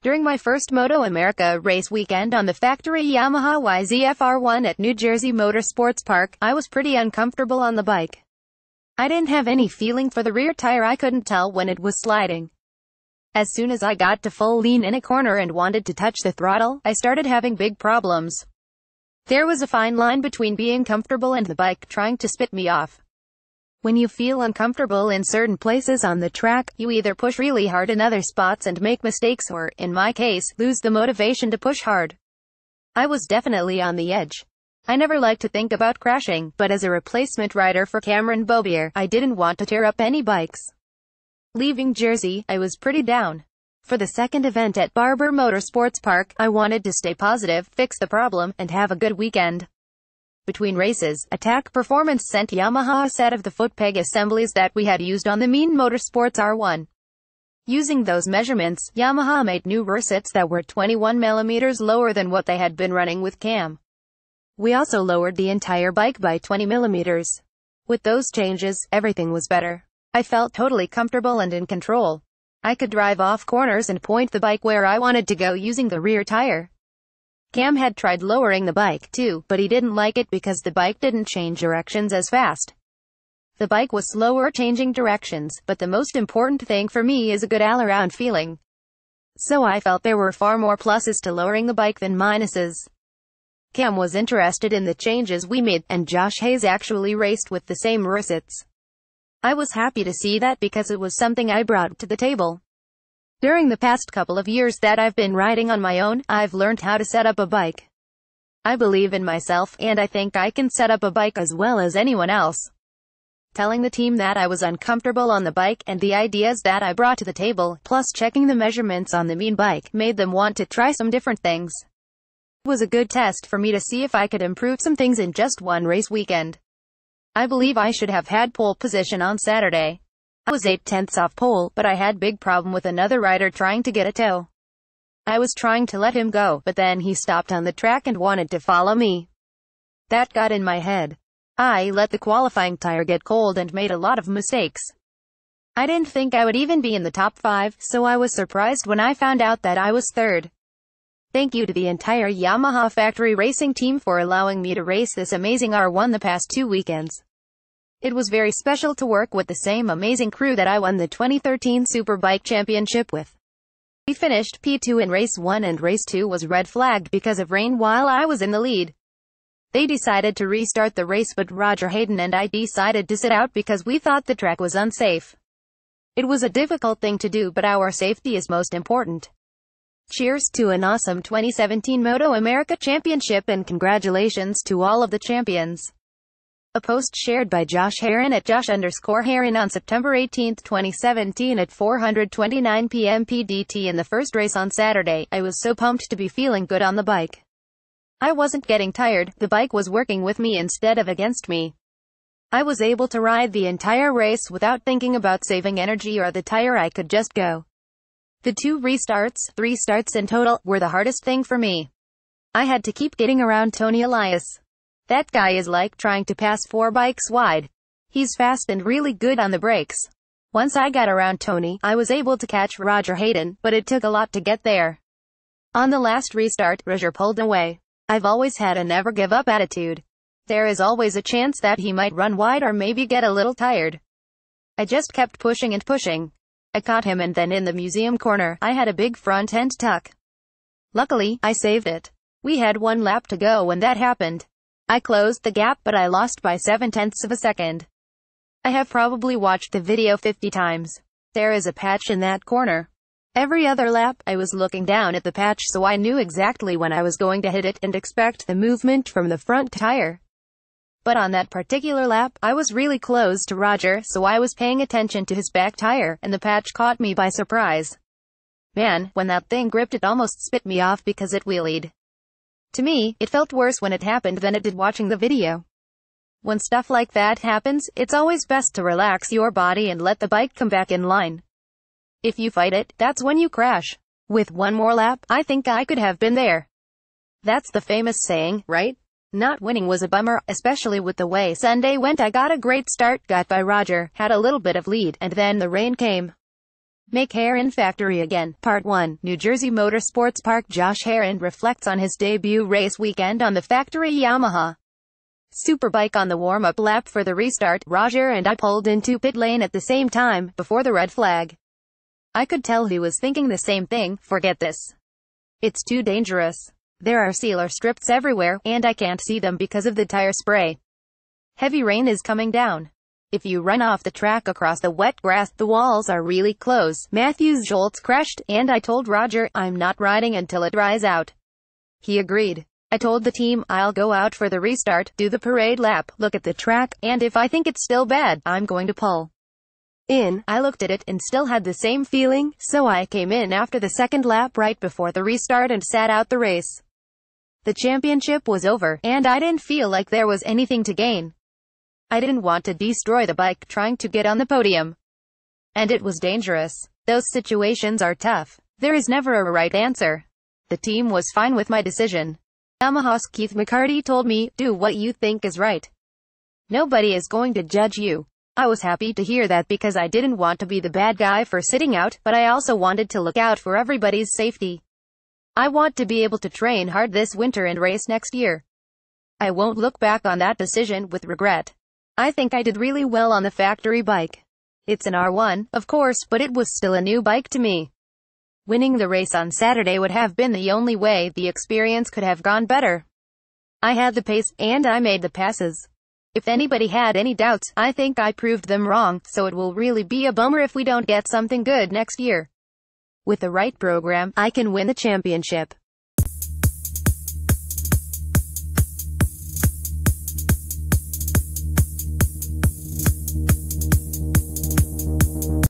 During my first MotoAmerica race weekend on the factory Yamaha YZFR1 at New Jersey Motorsports Park, I was pretty uncomfortable on the bike. I didn't have any feeling for the rear tire. I couldn't tell when it was sliding. As soon as I got to full lean in a corner and wanted to touch the throttle, I started having big problems. There was a fine line between being comfortable and the bike trying to spit me off. When you feel uncomfortable in certain places on the track, you either push really hard in other spots and make mistakes or, in my case, lose the motivation to push hard. I was definitely on the edge. I never like to think about crashing, but as a replacement rider for Cameron Beaubier, I didn't want to tear up any bikes. Leaving Jersey, I was pretty down. For the second event at Barber Motorsports Park, I wanted to stay positive, fix the problem, and have a good weekend. Between races, Attack Performance sent Yamaha a set of the foot peg assemblies that we had used on the Mean Motorsports R1. Using those measurements, Yamaha made new rusets that were 21 mm lower than what they had been running with Cam. We also lowered the entire bike by 20 mm. With those changes, everything was better. I felt totally comfortable and in control. I could drive off corners and point the bike where I wanted to go using the rear tire. Cam had tried lowering the bike too, but he didn't like it because the bike didn't change directions as fast. The bike was slower changing directions, but the most important thing for me is a good all-around feeling. So I felt there were far more pluses to lowering the bike than minuses. Cam was interested in the changes we made, and Josh Hayes actually raced with the same rusets. I was happy to see that because it was something I brought to the table. During the past couple of years that I've been riding on my own, I've learned how to set up a bike. I believe in myself, and I think I can set up a bike as well as anyone else. Telling the team that I was uncomfortable on the bike, and the ideas that I brought to the table, plus checking the measurements on the Mean bike, made them want to try some different things. It was a good test for me to see if I could improve some things in just one race weekend. I believe I should have had pole position on Saturday. I was 0.8 off pole, but I had big problem with another rider trying to get a tow. I was trying to let him go, but then he stopped on the track and wanted to follow me. That got in my head. I let the qualifying tire get cold and made a lot of mistakes. I didn't think I would even be in the top 5, so I was surprised when I found out that I was third. Thank you to the entire Yamaha factory racing team for allowing me to race this amazing R1 the past 2 weekends. It was very special to work with the same amazing crew that I won the 2013 Superbike Championship with. We finished P2 in Race 1 and Race 2 was red flagged because of rain while I was in the lead. They decided to restart the race, but Roger Hayden and I decided to sit out because we thought the track was unsafe. It was a difficult thing to do, but our safety is most important. Cheers to an awesome 2017 MotoAmerica Championship and congratulations to all of the champions. A post shared by Josh Herrin at Josh_Herrin on September 18, 2017 at 4:29 p.m. PDT in the first race on Saturday. I was so pumped to be feeling good on the bike. I wasn't getting tired, the bike was working with me instead of against me. I was able to ride the entire race without thinking about saving energy or the tire. I could just go. The 2 restarts, 3 starts in total, were the hardest thing for me. I had to keep getting around Tony Elias. That guy is like trying to pass 4 bikes wide. He's fast and really good on the brakes. Once I got around Tony, I was able to catch Roger Hayden, but it took a lot to get there. On the last restart, Roger pulled away. I've always had a never give up attitude. There is always a chance that he might run wide or maybe get a little tired. I just kept pushing and pushing. I caught him, and then in the museum corner, I had a big front end tuck. Luckily, I saved it. We had 1 lap to go when that happened. I closed the gap, but I lost by 0.7 of a second. I have probably watched the video 50 times. There is a patch in that corner. Every other lap, I was looking down at the patch so I knew exactly when I was going to hit it and expect the movement from the front tire. But on that particular lap, I was really close to Roger, so I was paying attention to his back tire, and the patch caught me by surprise. Man, when that thing gripped, it almost spit me off because it wheelied. To me, it felt worse when it happened than it did watching the video. When stuff like that happens, it's always best to relax your body and let the bike come back in line. If you fight it, that's when you crash. With 1 more lap, I think I could have been there. That's the famous saying, right? Not winning was a bummer, especially with the way Sunday went. I got a great start, got by Roger, had a little bit of lead, and then the rain came. Make Herrin factory again. Part 1. New Jersey Motorsports Park. Josh Herrin reflects on his debut race weekend on the factory Yamaha Superbike. On the warm-up lap for the restart, Roger and I pulled into pit lane at the same time, before the red flag. I could tell he was thinking the same thing. Forget this. It's too dangerous. There are sealer strips everywhere, and I can't see them because of the tire spray. Heavy rain is coming down. If you run off the track across the wet grass, the walls are really close. Matthew's Jolts crashed, and I told Roger, I'm not riding until it dries out. He agreed. I told the team, I'll go out for the restart, do the parade lap, look at the track, and if I think it's still bad, I'm going to pull in. I looked at it and still had the same feeling, so I came in after the second lap right before the restart and sat out the race. The championship was over, and I didn't feel like there was anything to gain. I didn't want to destroy the bike trying to get on the podium. And it was dangerous. Those situations are tough. There is never a right answer. The team was fine with my decision. Yamaha's Keith McCarty told me, do what you think is right. Nobody is going to judge you. I was happy to hear that because I didn't want to be the bad guy for sitting out, but I also wanted to look out for everybody's safety. I want to be able to train hard this winter and race next year. I won't look back on that decision with regret. I think I did really well on the factory bike. It's an R1, of course, but it was still a new bike to me. Winning the race on Saturday would have been the only way. The experience could have gone better. I had the pace, and I made the passes. If anybody had any doubts, I think I proved them wrong, so it will really be a bummer if we don't get something good next year. With the right program, I can win the championship.